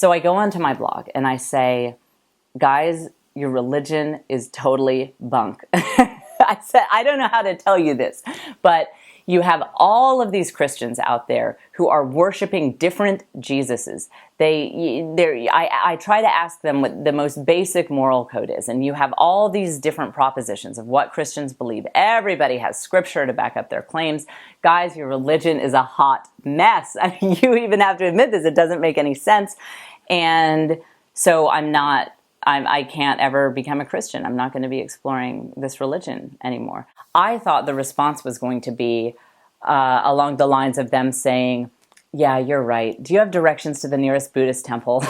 So I go onto my blog and I say, guys, your religion is totally bunk. I said, I don't know how to tell you this, but you have all of these Christians out there who are worshiping different Jesuses. I try to ask them what the most basic moral code is, and you have all these different propositions of what Christians believe. Everybody has scripture to back up their claims. Guys, your religion is a hot mess. I mean, you even have to admit this. It doesn't make any sense. And so I can't ever become a Christian. I'm not going to be exploring this religion anymore. I thought the response was going to be along the lines of them saying, yeah, you're right. Do you have directions to the nearest Buddhist temple?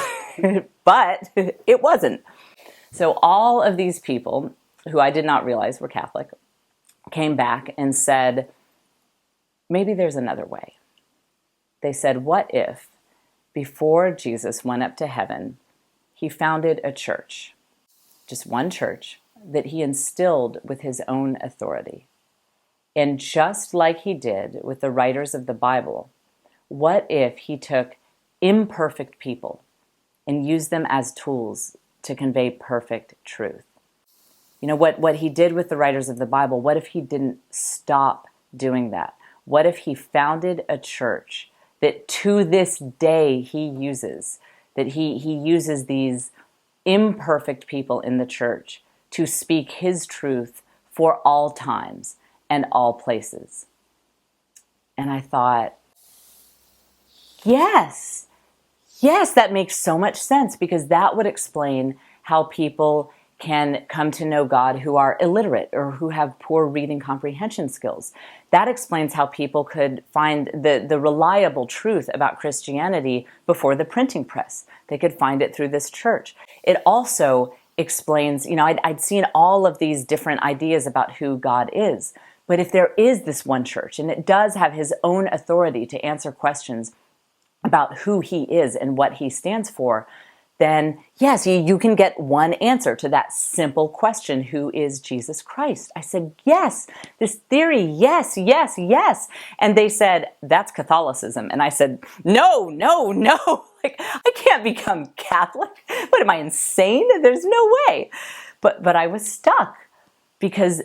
But it wasn't. So all of these people, who I did not realize were Catholic, came back and said, maybe there's another way. They said, what if before Jesus went up to heaven, he founded a church, just one church, that he instilled with his own authority. And just like he did with the writers of the Bible, what if he took imperfect people and used them as tools to convey perfect truth? You know, what he did with the writers of the Bible, what if he didn't stop doing that? What if he founded a church that to this day he uses, that he uses these imperfect people in the church to speak his truth for all times and all places? And I thought, yes, that makes so much sense, because that would explain how people can come to know God who are illiterate or who have poor reading comprehension skills. That explains how people could find the reliable truth about Christianity before the printing press. They could find it through this church. It also explains, you know, I'd seen all of these different ideas about who God is. But if there is this one church, and it does have his own authority to answer questions about who he is and what he stands for, then yes, you can get one answer to that simple question, who is Jesus Christ? I said, yes, this theory, yes. And they said, that's Catholicism. And I said, no. Like, I can't become Catholic. What, am I insane? There's no way. But I was stuck, because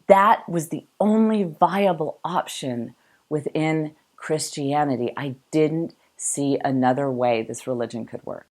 that was the only viable option within Christianity. I didn't see another way this religion could work.